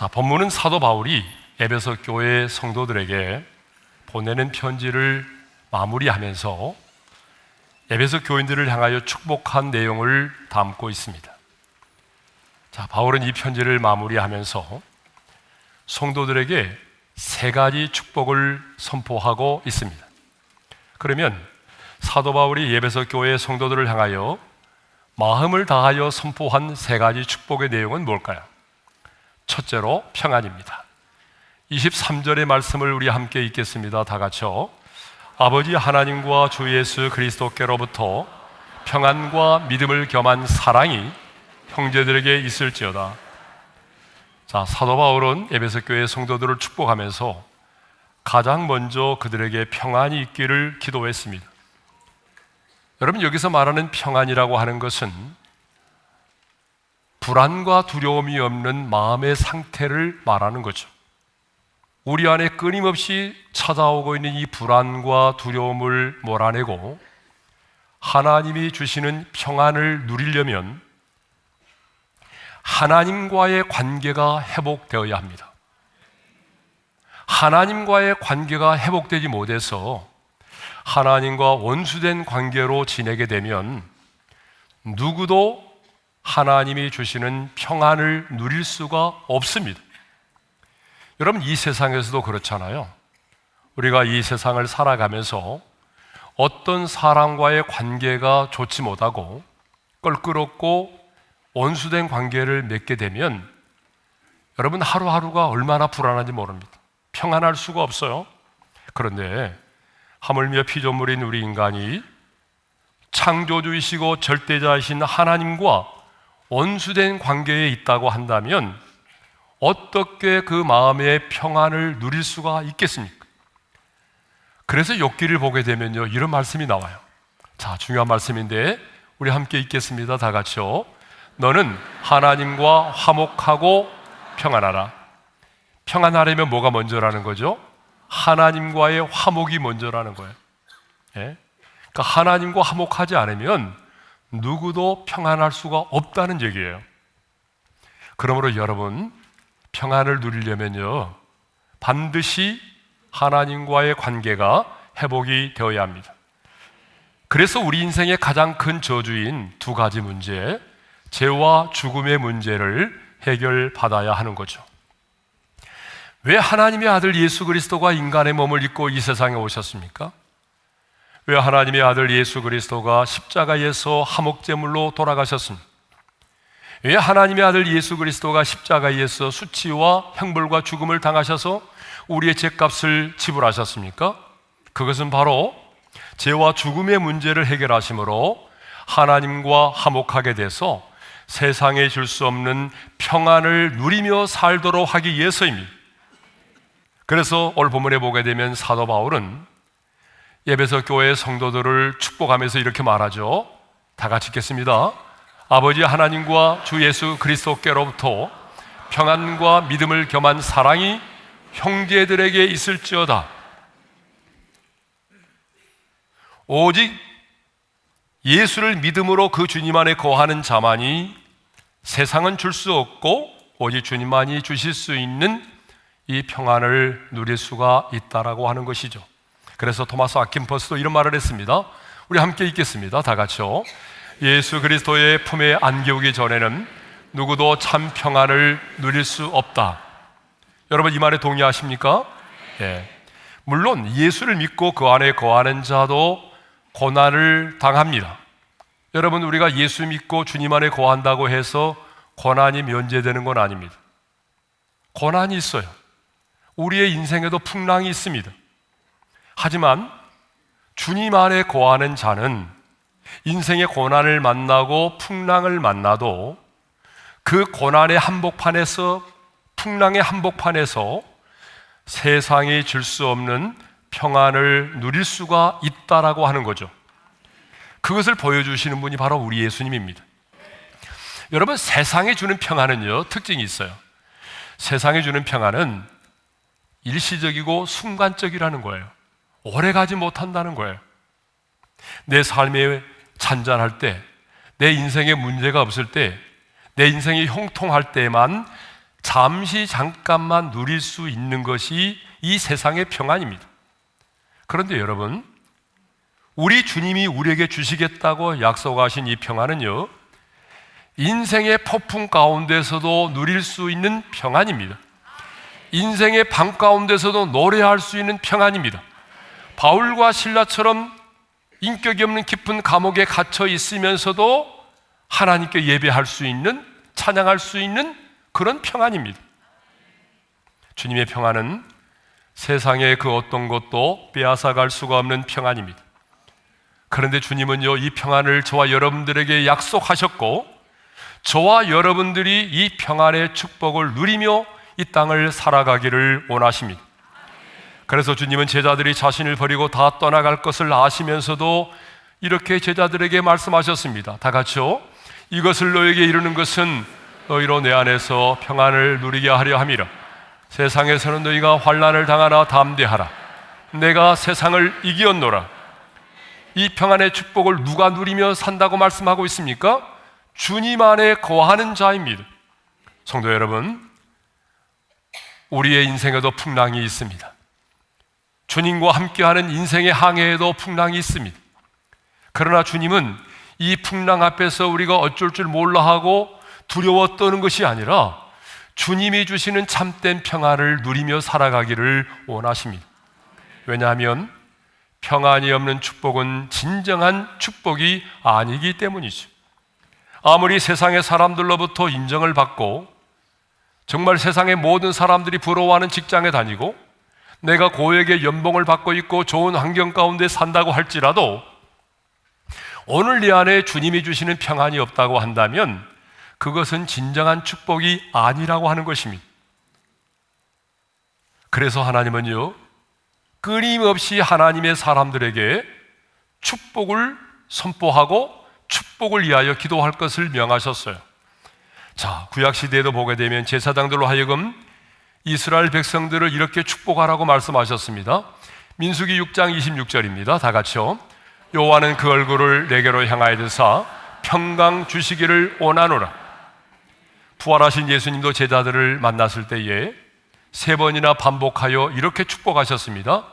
본문은 사도 바울이 에베소 교회 성도들에게 보내는 편지를 마무리하면서 에베소 교인들을 향하여 축복한 내용을 담고 있습니다. 바울은 이 편지를 마무리하면서 성도들에게 세 가지 축복을 선포하고 있습니다. 그러면 사도 바울이 에베소 교회 성도들을 향하여 마음을 다하여 선포한 세 가지 축복의 내용은 뭘까요? 첫째로 평안입니다. 23절의 말씀을 우리 함께 읽겠습니다. 다 같이요. 아버지 하나님과 주 예수 그리스도께로부터 평안과 믿음을 겸한 사랑이 형제들에게 있을지어다. 사도 바울은 에베소 교회 성도들을 축복하면서 가장 먼저 그들에게 평안이 있기를 기도했습니다. 여러분, 여기서 말하는 평안이라고 하는 것은 불안과 두려움이 없는 마음의 상태를 말하는 거죠. 우리 안에 끊임없이 찾아오고 있는 이 불안과 두려움을 몰아내고 하나님이 주시는 평안을 누리려면 하나님과의 관계가 회복되어야 합니다. 하나님과의 관계가 회복되지 못해서 하나님과 원수된 관계로 지내게 되면 누구도 하나님이 주시는 평안을 누릴 수가 없습니다. 여러분, 이 세상에서도 그렇잖아요. 우리가 이 세상을 살아가면서 어떤 사람과의 관계가 좋지 못하고 껄끄럽고 원수된 관계를 맺게 되면 여러분, 하루하루가 얼마나 불안한지 모릅니다. 평안할 수가 없어요. 그런데 하물며 피조물인 우리 인간이 창조주이시고 절대자이신 하나님과 원수된 관계에 있다고 한다면 어떻게 그 마음의 평안을 누릴 수가 있겠습니까? 그래서 욥기를 보게 되면요, 이런 말씀이 나와요. 중요한 말씀인데 우리 함께 읽겠습니다. 다 같이요. 너는 하나님과 화목하고 평안하라. 평안하려면 뭐가 먼저라는 거죠? 하나님과의 화목이 먼저라는 거예요. 그러니까 하나님과 화목하지 않으면 누구도 평안할 수가 없다는 얘기예요. 그러므로 여러분, 평안을 누리려면요, 반드시 하나님과의 관계가 회복이 되어야 합니다. 그래서 우리 인생의 가장 큰 저주인 두 가지 문제, 죄와 죽음의 문제를 해결받아야 하는 거죠. 왜 하나님의 아들 예수 그리스도가 인간의 몸을 입고 이 세상에 오셨습니까? 왜 하나님의 아들 예수 그리스도가 십자가에서 화목제물로 돌아가셨습니까? 왜 하나님의 아들 예수 그리스도가 십자가에서 수치와 형벌과 죽음을 당하셔서 우리의 죄값을 지불하셨습니까? 그것은 바로 죄와 죽음의 문제를 해결하심으로 하나님과 화목하게 돼서 세상에 줄 수 없는 평안을 누리며 살도록 하기 위해서입니다. 그래서 오늘 본문에 보게 되면 사도 바울은 에베소 교회 성도들을 축복하면서 이렇게 말하죠. 다 같이 읽겠습니다. 아버지 하나님과 주 예수 그리스도께로부터 평안과 믿음을 겸한 사랑이 형제들에게 있을지어다. 오직 예수를 믿음으로 그 주님 안에 거하는 자만이 세상은 줄 수 없고 오직 주님만이 주실 수 있는 이 평안을 누릴 수가 있다라고 하는 것이죠. 그래서 토마스 아킨퍼스도 이런 말을 했습니다. 우리 함께 읽겠습니다. 다 같이요. 예수 그리스도의 품에 안겨오기 전에는 누구도 참 평안을 누릴 수 없다. 여러분, 이 말에 동의하십니까? 물론 예수를 믿고 그 안에 거하는 자도 고난을 당합니다. 여러분, 우리가 예수 믿고 주님 안에 거한다고 해서 고난이 면제되는 건 아닙니다. 고난이 있어요. 우리의 인생에도 풍랑이 있습니다. 하지만 주님 안에 거하는 자는 인생의 고난을 만나고 풍랑을 만나도 그 고난의 한복판에서, 풍랑의 한복판에서 세상이 줄 수 없는 평안을 누릴 수가 있다라고 하는 거죠. 그것을 보여주시는 분이 바로 우리 예수님입니다. 여러분, 세상이 주는 평안은요, 특징이 있어요. 세상이 주는 평안은 일시적이고 순간적이라는 거예요. 오래 가지 못한다는 거예요. 내 삶에 잔잔할 때, 내 인생에 문제가 없을 때, 내 인생이 형통할 때만 잠시 잠깐만 누릴 수 있는 것이 이 세상의 평안입니다. 그런데 여러분, 우리 주님이 우리에게 주시겠다고 약속하신 이 평안은요, 인생의 폭풍 가운데서도 누릴 수 있는 평안입니다. 인생의 밤 가운데서도 노래할 수 있는 평안입니다. 바울과 실라처럼 인격이 없는 깊은 감옥에 갇혀 있으면서도 하나님께 예배할 수 있는, 찬양할 수 있는 그런 평안입니다. 주님의 평안은 세상의 그 어떤 것도 빼앗아갈 수가 없는 평안입니다. 그런데 주님은요, 이 평안을 저와 여러분들에게 약속하셨고, 저와 여러분들이 이 평안의 축복을 누리며 이 땅을 살아가기를 원하십니다. 그래서 주님은 제자들이 자신을 버리고 다 떠나갈 것을 아시면서도 이렇게 제자들에게 말씀하셨습니다. 다 같이요. 이것을 너에게 이루는 것은 너희로 내 안에서 평안을 누리게 하려 함이라. 세상에서는 너희가 환난을 당하나 담대하라. 내가 세상을 이기었노라. 이 평안의 축복을 누가 누리며 산다고 말씀하고 있습니까? 주님 안에 거하는 자입니다. 성도 여러분, 우리의 인생에도 풍랑이 있습니다. 주님과 함께하는 인생의 항해에도 풍랑이 있습니다. 그러나 주님은 이 풍랑 앞에서 우리가 어쩔 줄 몰라 하고 두려워 떠는 것이 아니라 주님이 주시는 참된 평안을 누리며 살아가기를 원하십니다. 왜냐하면 평안이 없는 축복은 진정한 축복이 아니기 때문이죠. 아무리 세상의 사람들로부터 인정을 받고 정말 세상의 모든 사람들이 부러워하는 직장에 다니고 내가 고액의 연봉을 받고 있고 좋은 환경 가운데 산다고 할지라도 오늘 내 안에 주님이 주시는 평안이 없다고 한다면 그것은 진정한 축복이 아니라고 하는 것입니다. 그래서 하나님은요, 끊임없이 하나님의 사람들에게 축복을 선포하고 축복을 위하여 기도할 것을 명하셨어요. 자, 구약시대에도 보게 되면 제사장들로 하여금 이스라엘 백성들을 이렇게 축복하라고 말씀하셨습니다. 민수기 6장 26절입니다. 다 같이요. 여호와는 그 얼굴을 내게로 향하여 드사 평강 주시기를 원하노라. 부활하신 예수님도 제자들을 만났을 때에 3번이나 반복하여 이렇게 축복하셨습니다.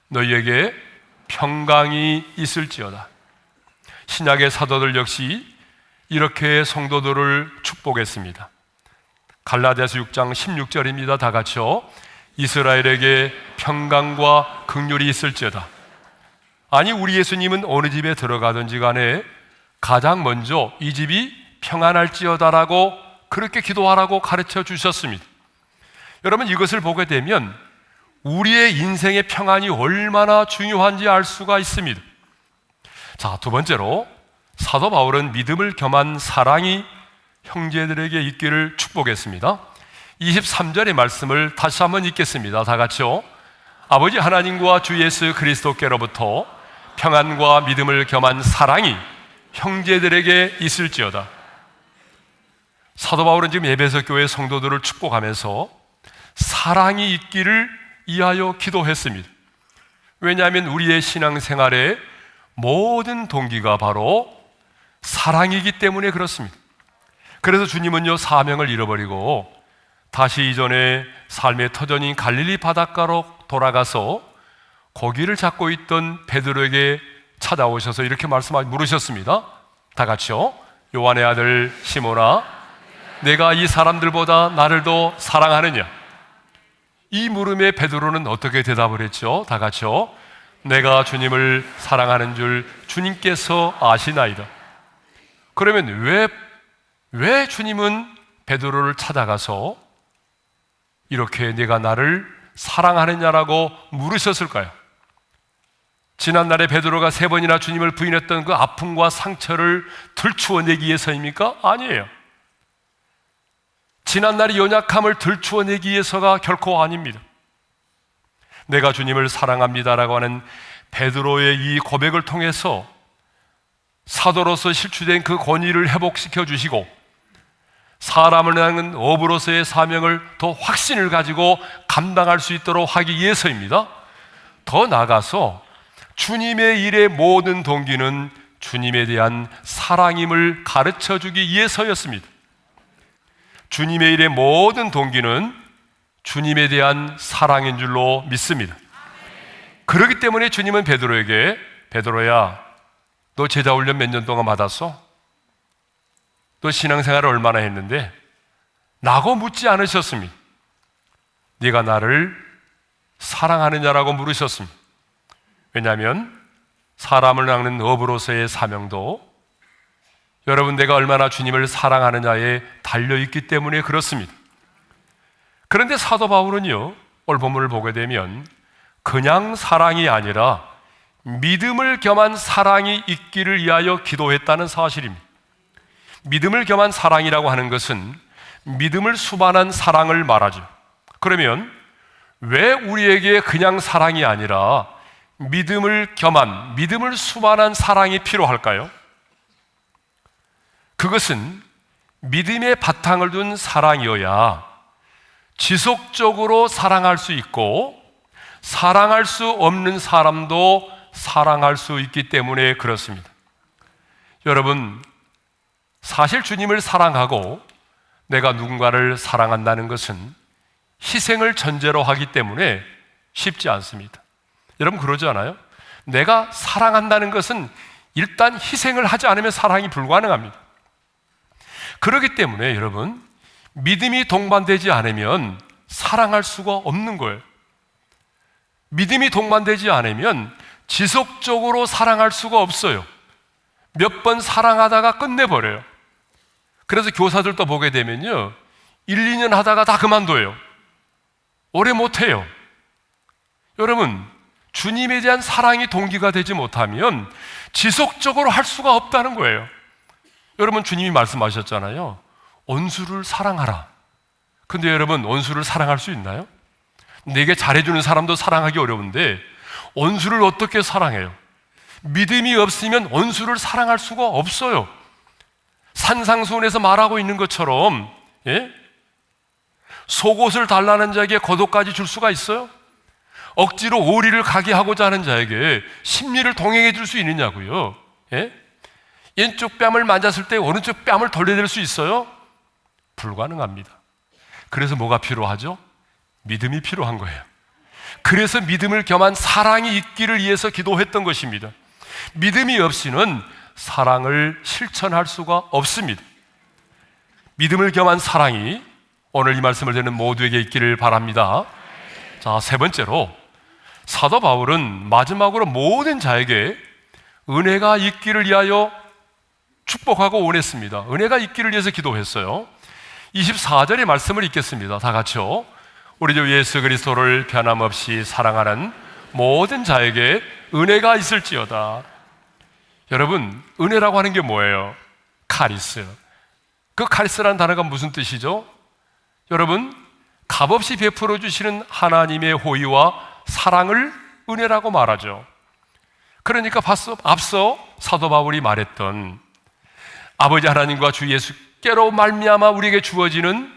너희에게 평강이 있을지어다. 신약의 사도들 역시 이렇게 성도들을 축복했습니다. 갈라디아서 6장 16절입니다. 다 같이요. 이스라엘에게 평강과 긍휼이 있을지어다. 아니, 우리 예수님은 어느 집에 들어가든지 간에 가장 먼저 이 집이 평안할지어다라고 그렇게 기도하라고 가르쳐 주셨습니다. 여러분, 이것을 보게 되면 우리의 인생의 평안이 얼마나 중요한지 알 수가 있습니다. 자, 두 번째로 사도 바울은 믿음을 겸한 사랑이 형제들에게 있기를 축복했습니다. 23절의 말씀을 다시 한번 읽겠습니다. 다 같이요. 아버지 하나님과 주 예수 그리스도께로부터 평안과 믿음을 겸한 사랑이 형제들에게 있을지어다. 사도 바울은 지금 에베소 교회 성도들을 축복하면서 사랑이 있기를 위하여 기도했습니다. 왜냐하면 우리의 신앙생활의 모든 동기가 바로 사랑이기 때문에 그렇습니다. 그래서 주님은요, 사명을 잃어버리고 다시 이전의 삶의 터전인 갈릴리 바닷가로 돌아가서 고기를 잡고 있던 베드로에게 찾아오셔서 이렇게 물으셨습니다. 다 같이요. 요한의 아들 시몬아, 내가 이 사람들보다 나를 더 사랑하느냐? 이 물음에 베드로는 어떻게 대답을 했죠? 다 같이요. 내가 주님을 사랑하는 줄 주님께서 아시나이다. 그러면 왜 주님은 베드로를 찾아가서 이렇게 내가 나를 사랑하느냐라고 물으셨을까요? 지난날에 베드로가 3번이나 주님을 부인했던 그 아픔과 상처를 들추어내기 위해서입니까? 아니에요. 지난날의 연약함을 들추어내기 위해서가 결코 아닙니다. 내가 주님을 사랑합니다라고 하는 베드로의 이 고백을 통해서 사도로서 실추된 그 권위를 회복시켜 주시고 사람을 향한 어부로서의 사명을 더 확신을 가지고 감당할 수 있도록 하기 위해서입니다. 더 나아가서 주님의 일의 모든 동기는 주님에 대한 사랑임을 가르쳐 주기 위해서였습니다. 주님의 일의 모든 동기는 주님에 대한 사랑인 줄로 믿습니다. 그렇기 때문에 주님은 베드로에게 베드로야, 너 제자 훈련 몇 년 동안 받았어? 너 신앙생활을 얼마나 했는데? 라고 묻지 않으셨습니다. 네가 나를 사랑하느냐라고 물으셨습니다. 왜냐하면 사람을 낚는 어부로서의 사명도 여러분 내가 얼마나 주님을 사랑하느냐에 달려있기 때문에 그렇습니다. 그런데 사도 바울은요, 오늘 본문을 보게 되면 그냥 사랑이 아니라 믿음을 겸한 사랑이 있기를 위하여 기도했다는 사실입니다. 믿음을 겸한 사랑이라고 하는 것은 믿음을 수반한 사랑을 말하죠. 그러면 왜 우리에게 그냥 사랑이 아니라 믿음을 겸한, 믿음을 수반한 사랑이 필요할까요? 그것은 믿음의 바탕을 둔 사랑이어야 지속적으로 사랑할 수 있고 사랑할 수 없는 사람도 사랑할 수 있기 때문에 그렇습니다. 여러분, 사실 주님을 사랑하고 내가 누군가를 사랑한다는 것은 희생을 전제로 하기 때문에 쉽지 않습니다. 여러분 그러지 않아요? 내가 사랑한다는 것은 일단 희생을 하지 않으면 사랑이 불가능합니다. 그렇기 때문에 여러분, 믿음이 동반되지 않으면 사랑할 수가 없는 거예요. 믿음이 동반되지 않으면 지속적으로 사랑할 수가 없어요. 몇 번 사랑하다가 끝내버려요. 그래서 교사들도 보게 되면요, 1, 2년 하다가 다 그만둬요. 오래 못해요. 여러분, 주님에 대한 사랑이 동기가 되지 못하면 지속적으로 할 수가 없다는 거예요. 여러분, 주님이 말씀하셨잖아요. 원수를 사랑하라. 근데 여러분, 원수를 사랑할 수 있나요? 내게 잘해주는 사람도 사랑하기 어려운데 원수를 어떻게 사랑해요? 믿음이 없으면 원수를 사랑할 수가 없어요. 산상수훈에서 말하고 있는 것처럼, 예? 속옷을 달라는 자에게 겉옷까지 줄 수가 있어요? 억지로 오리를 가게 하고자 하는 자에게 심리를 동행해 줄 수 있느냐고요. 예? 왼쪽 뺨을 만졌을 때 오른쪽 뺨을 돌려댈 수 있어요? 불가능합니다. 그래서 뭐가 필요하죠? 믿음이 필요한 거예요. 그래서 믿음을 겸한 사랑이 있기를 위해서 기도했던 것입니다. 믿음이 없이는 사랑을 실천할 수가 없습니다. 믿음을 겸한 사랑이 오늘 이 말씀을 듣는 모두에게 있기를 바랍니다. 자, 세 번째로 사도 바울은 마지막으로 모든 자에게 은혜가 있기를 위하여 축복하고 원했습니다. 은혜가 있기를 위해서 기도했어요. 24절의 말씀을 읽겠습니다. 다 같이요. 우리 주 예수 그리스도를 변함없이 사랑하는 모든 자에게 은혜가 있을지어다. 여러분, 은혜라고 하는 게 뭐예요? 카리스. 그 카리스라는 단어가 무슨 뜻이죠? 여러분, 값없이 베풀어 주시는 하나님의 호의와 사랑을 은혜라고 말하죠. 그러니까 앞서 사도 바울이 말했던 아버지 하나님과 주 예수께로 말미암아 우리에게 주어지는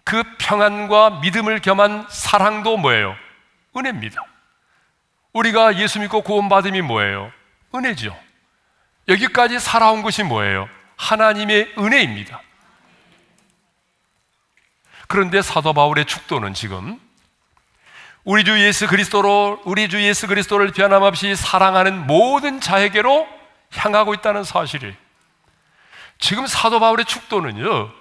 그 평안과 믿음을 겸한 사랑도 뭐예요? 은혜입니다. 우리가 예수 믿고 구원받음이 뭐예요? 은혜죠. 여기까지 살아온 것이 뭐예요? 하나님의 은혜입니다. 그런데 사도 바울의 축도는 지금 우리 주 예수 그리스도를 변함없이 사랑하는 모든 자에게로 향하고 있다는 사실이에요. 지금 사도 바울의 축도는요,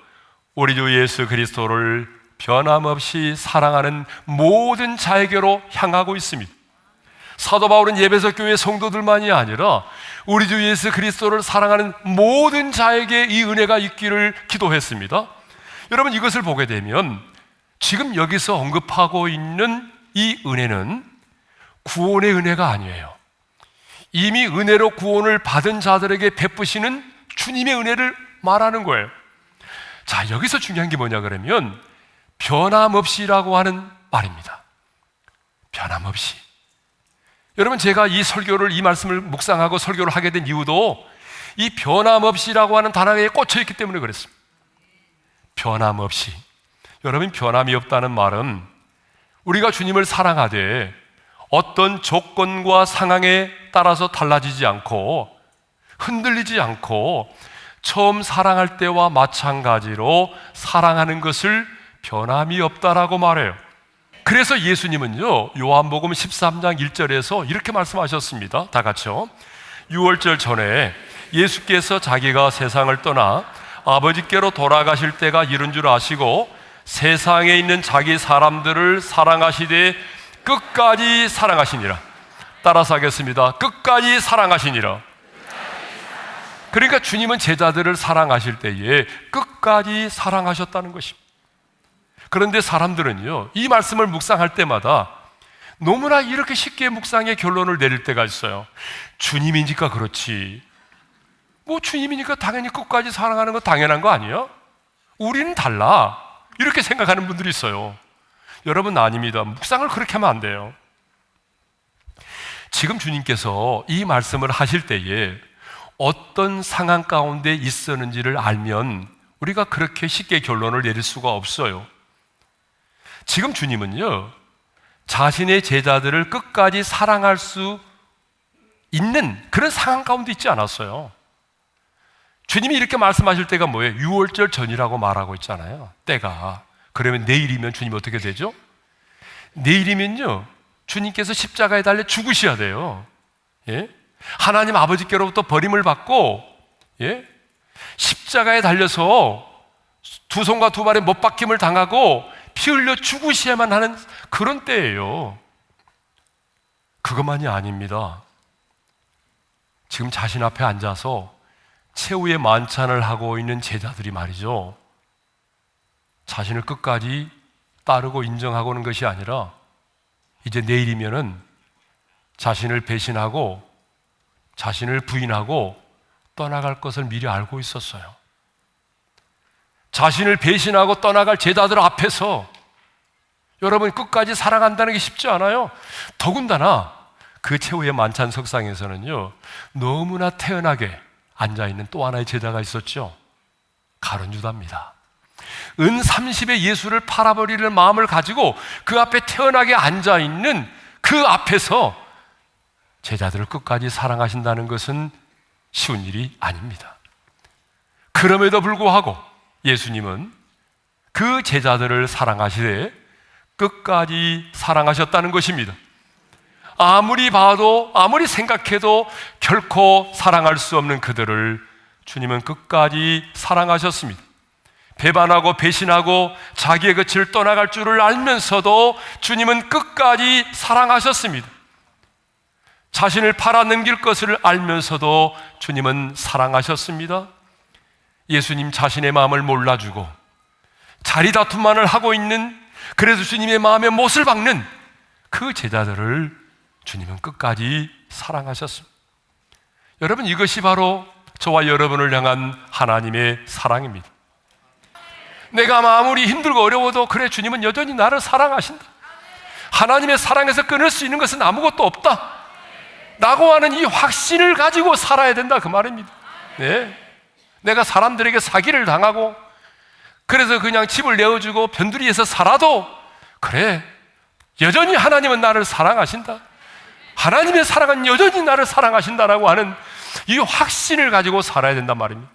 우리 주 예수 그리스도를 변함없이 사랑하는 모든 자에게로 향하고 있습니다. 사도 바울은 예배석 교회 성도들만이 아니라 우리 주 예수 그리스도를 사랑하는 모든 자에게 이 은혜가 있기를 기도했습니다. 여러분, 이것을 보게 되면 지금 여기서 언급하고 있는 이 은혜는 구원의 은혜가 아니에요. 이미 은혜로 구원을 받은 자들에게 베푸시는 주님의 은혜를 말하는 거예요. 자, 여기서 중요한 게 뭐냐 그러면 변함없이라고 하는 말입니다. 변함없이. 여러분, 제가 이 말씀을 묵상하고 설교를 하게 된 이유도 이 변함없이라고 하는 단어에 꽂혀 있기 때문에 그랬습니다. 변함없이. 여러분, 변함이 없다는 말은 우리가 주님을 사랑하되 어떤 조건과 상황에 따라서 달라지지 않고 흔들리지 않고 처음 사랑할 때와 마찬가지로 사랑하는 것을 변함이 없다라고 말해요. 그래서 예수님은요, 요한복음 13장 1절에서 이렇게 말씀하셨습니다. 다 같이요. 유월절 전에 예수께서 자기가 세상을 떠나 아버지께로 돌아가실 때가 이른 줄 아시고 세상에 있는 자기 사람들을 사랑하시되 끝까지 사랑하시니라. 따라서 하겠습니다. 끝까지 사랑하시니라. 그러니까 주님은 제자들을 사랑하실 때에 끝까지 사랑하셨다는 것입니다. 그런데 사람들은요, 이 말씀을 묵상할 때마다 너무나 이렇게 쉽게 묵상의 결론을 내릴 때가 있어요. 주님이니까 그렇지. 뭐 주님이니까 당연히 끝까지 사랑하는 거 당연한 거 아니에요? 우리는 달라. 이렇게 생각하는 분들이 있어요. 여러분, 아닙니다. 묵상을 그렇게 하면 안 돼요. 지금 주님께서 이 말씀을 하실 때에 어떤 상황 가운데 있었는지를 알면 우리가 그렇게 쉽게 결론을 내릴 수가 없어요. 지금 주님은요, 자신의 제자들을 끝까지 사랑할 수 있는 그런 상황 가운데 있지 않았어요. 주님이 이렇게 말씀하실 때가 뭐예요? 유월절 전이라고 말하고 있잖아요. 때가. 그러면 내일이면 주님 어떻게 되죠? 내일이면요, 주님께서 십자가에 달려 죽으셔야 돼요. 예? 하나님 아버지께로부터 버림을 받고, 예? 십자가에 달려서 두 손과 두 발에 못 박힘을 당하고 피 흘려 죽으셔야만 하는 그런 때예요. 그것만이 아닙니다. 지금 자신 앞에 앉아서 최후의 만찬을 하고 있는 제자들이 말이죠, 자신을 끝까지 따르고 인정하고는 것이 아니라 이제 내일이면은 자신을 배신하고 자신을 부인하고 떠나갈 것을 미리 알고 있었어요. 자신을 배신하고 떠나갈 제자들 앞에서 여러분 끝까지 사랑한다는 게 쉽지 않아요. 더군다나 그 최후의 만찬 석상에서는요, 너무나 태연하게 앉아있는 또 하나의 제자가 있었죠. 가룟 유다입니다. 은 30의 예수를 팔아버리는 마음을 가지고 그 앞에 태연하게 앉아있는 그 앞에서 제자들을 끝까지 사랑하신다는 것은 쉬운 일이 아닙니다. 그럼에도 불구하고 예수님은 그 제자들을 사랑하시되 끝까지 사랑하셨다는 것입니다. 아무리 봐도 아무리 생각해도 결코 사랑할 수 없는 그들을 주님은 끝까지 사랑하셨습니다. 배반하고 배신하고 자기의 끝을 떠나갈 줄을 알면서도 주님은 끝까지 사랑하셨습니다. 자신을 팔아넘길 것을 알면서도 주님은 사랑하셨습니다. 예수님 자신의 마음을 몰라주고 자리다툼만을 하고 있는, 그래서 주님의 마음에 못을 박는 그 제자들을 주님은 끝까지 사랑하셨습니다. 여러분, 이것이 바로 저와 여러분을 향한 하나님의 사랑입니다. 내가 아무리 힘들고 어려워도 그래, 주님은 여전히 나를 사랑하신다. 하나님의 사랑에서 끊을 수 있는 것은 아무것도 없다 라고 하는 이 확신을 가지고 살아야 된다, 그 말입니다. 네. 내가 사람들에게 사기를 당하고 그래서 그냥 집을 내어주고 변두리에서 살아도 그래, 여전히 하나님은 나를 사랑하신다, 하나님의 사랑은 여전히 나를 사랑하신다라고 하는 이 확신을 가지고 살아야 된단 말입니다.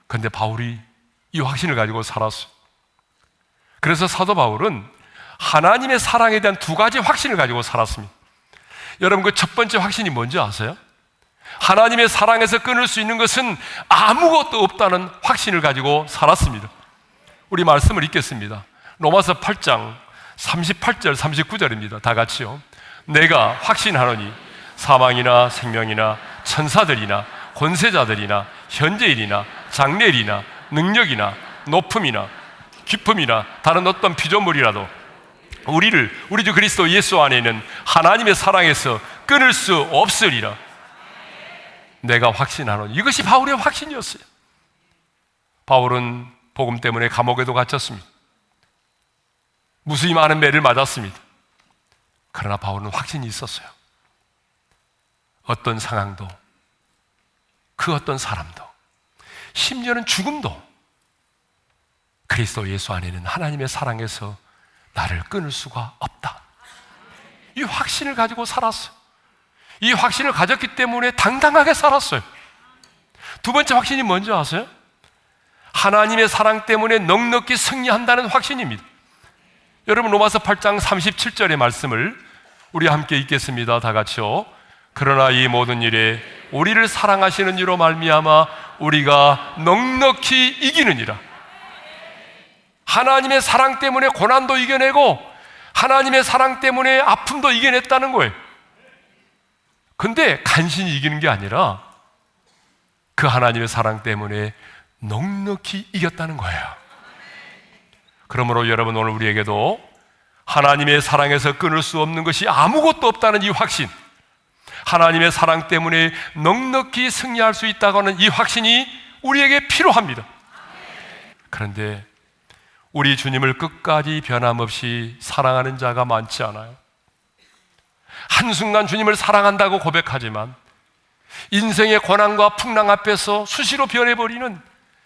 그런데 바울이 이 확신을 가지고 살았어요. 그래서 사도 바울은 하나님의 사랑에 대한 두 가지 확신을 가지고 살았습니다. 여러분, 그 첫 번째 확신이 뭔지 아세요? 하나님의 사랑에서 끊을 수 있는 것은 아무것도 없다는 확신을 가지고 살았습니다. 우리 말씀을 읽겠습니다. 로마서 8장 38절 39절입니다. 다 같이요. 내가 확신하노니 사망이나 생명이나 천사들이나 권세자들이나 현재일이나 장래일이나 능력이나 높음이나 깊음이나 다른 어떤 피조물이라도 우리 주 그리스도 예수 안에 있는 하나님의 사랑에서 끊을 수 없으리라. 내가 확신하노니. 이것이 바울의 확신이었어요. 바울은 복음 때문에 감옥에도 갇혔습니다. 무수히 많은 매를 맞았습니다. 그러나 바울은 확신이 있었어요. 어떤 상황도, 그 어떤 사람도, 심지어는 죽음도 그리스도 예수 안에는 하나님의 사랑에서 나를 끊을 수가 없다. 이 확신을 가지고 살았어요. 이 확신을 가졌기 때문에 당당하게 살았어요. 두 번째 확신이 뭔지 아세요? 하나님의 사랑 때문에 넉넉히 승리한다는 확신입니다. 여러분, 로마서 8장 37절의 말씀을 우리 함께 읽겠습니다. 다 같이요. 그러나 이 모든 일에 우리를 사랑하시는 이로 말미암아 우리가 넉넉히 이기느니라. 하나님의 사랑 때문에 고난도 이겨내고 하나님의 사랑 때문에 아픔도 이겨냈다는 거예요. 근데 간신히 이기는 게 아니라 그 하나님의 사랑 때문에 넉넉히 이겼다는 거예요. 그러므로 여러분, 오늘 우리에게도 하나님의 사랑에서 끊을 수 없는 것이 아무것도 없다는 이 확신, 하나님의 사랑 때문에 넉넉히 승리할 수 있다고 하는 이 확신이 우리에게 필요합니다. 그런데 우리 주님을 끝까지 변함없이 사랑하는 자가 많지 않아요. 한순간 주님을 사랑한다고 고백하지만 인생의 고난과 풍랑 앞에서 수시로 변해버리는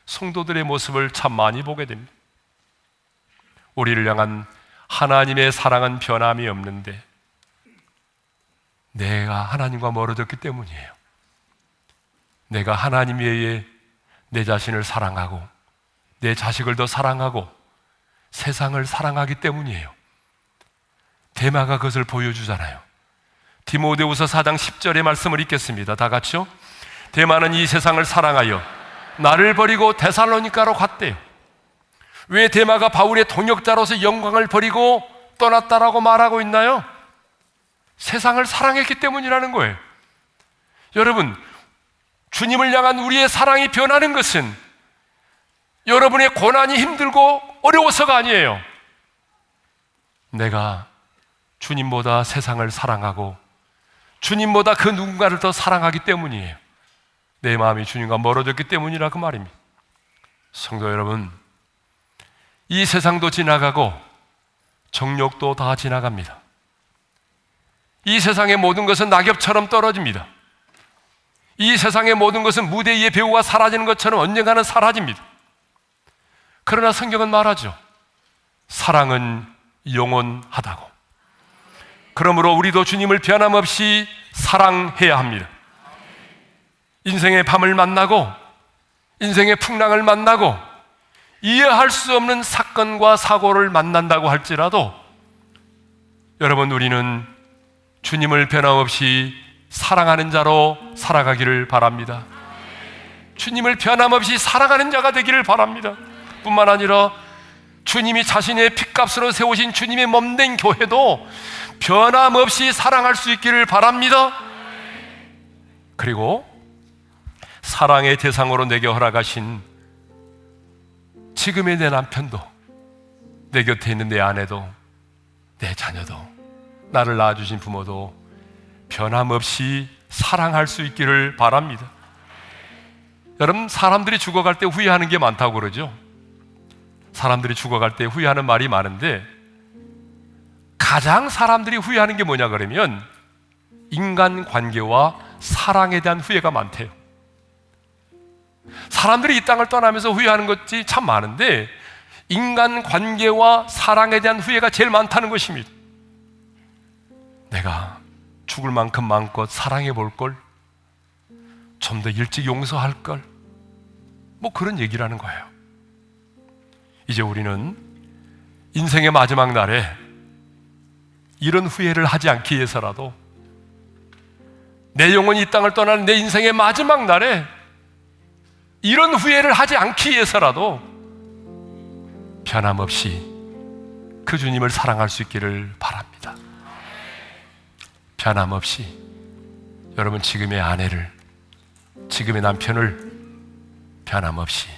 성도들의 모습을 참 많이 보게 됩니다. 우리를 향한 하나님의 사랑은 변함이 없는데 내가 하나님과 멀어졌기 때문이에요. 내가 하나님 외에 내 자신을 사랑하고 내 자식을 더 사랑하고 세상을 사랑하기 때문이에요. 데마가 그것을 보여주잖아요. 디모데후서 4장 10절의 말씀을 읽겠습니다. 다 같이요. 데마는 이 세상을 사랑하여 나를 버리고 데살로니가로 갔대요. 왜 데마가 바울의 동역자로서 영광을 버리고 떠났다라고 말하고 있나요? 세상을 사랑했기 때문이라는 거예요. 여러분, 주님을 향한 우리의 사랑이 변하는 것은 여러분의 고난이 힘들고 어려워서가 아니에요. 내가 주님보다 세상을 사랑하고 주님보다 그 누군가를 더 사랑하기 때문이에요. 내 마음이 주님과 멀어졌기 때문이라 그 말입니다. 성도 여러분, 이 세상도 지나가고 정욕도 다 지나갑니다. 이 세상의 모든 것은 낙엽처럼 떨어집니다. 이 세상의 모든 것은 무대 위의 배우가 사라지는 것처럼 언젠가는 사라집니다. 그러나 성경은 말하죠. 사랑은 영원하다고. 그러므로 우리도 주님을 변함없이 사랑해야 합니다. 인생의 밤을 만나고 인생의 풍랑을 만나고 이해할 수 없는 사건과 사고를 만난다고 할지라도 여러분, 우리는 주님을 변함없이 사랑하는 자로 살아가기를 바랍니다. 주님을 변함없이 사랑하는 자가 되기를 바랍니다. 뿐만 아니라 주님이 자신의 핏값으로 세우신 주님의 몸된 교회도 변함없이 사랑할 수 있기를 바랍니다. 그리고 사랑의 대상으로 내게 허락하신 지금의 내 남편도, 내 곁에 있는 내 아내도, 내 자녀도, 나를 낳아주신 부모도 변함없이 사랑할 수 있기를 바랍니다. 여러분, 사람들이 죽어갈 때 후회하는 게 많다고 그러죠. 사람들이 죽어갈 때 후회하는 말이 많은데 가장 사람들이 후회하는 게 뭐냐 그러면 인간관계와 사랑에 대한 후회가 많대요. 사람들이 이 땅을 떠나면서 후회하는 것이 참 많은데 인간관계와 사랑에 대한 후회가 제일 많다는 것입니다. 내가 죽을 만큼 마음껏 사랑해 볼 걸, 좀 더 일찍 용서할 걸, 뭐 그런 얘기라는 거예요. 이제 우리는 인생의 마지막 날에 이런 후회를 하지 않기 위해서라도, 내 영혼이 이 땅을 떠나는 내 인생의 마지막 날에 이런 후회를 하지 않기 위해서라도 변함없이 그 주님을 사랑할 수 있기를 바랍니다. 변함없이 여러분, 지금의 아내를, 지금의 남편을 변함없이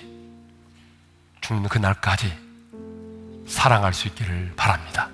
죽는 그날까지 사랑할 수 있기를 바랍니다.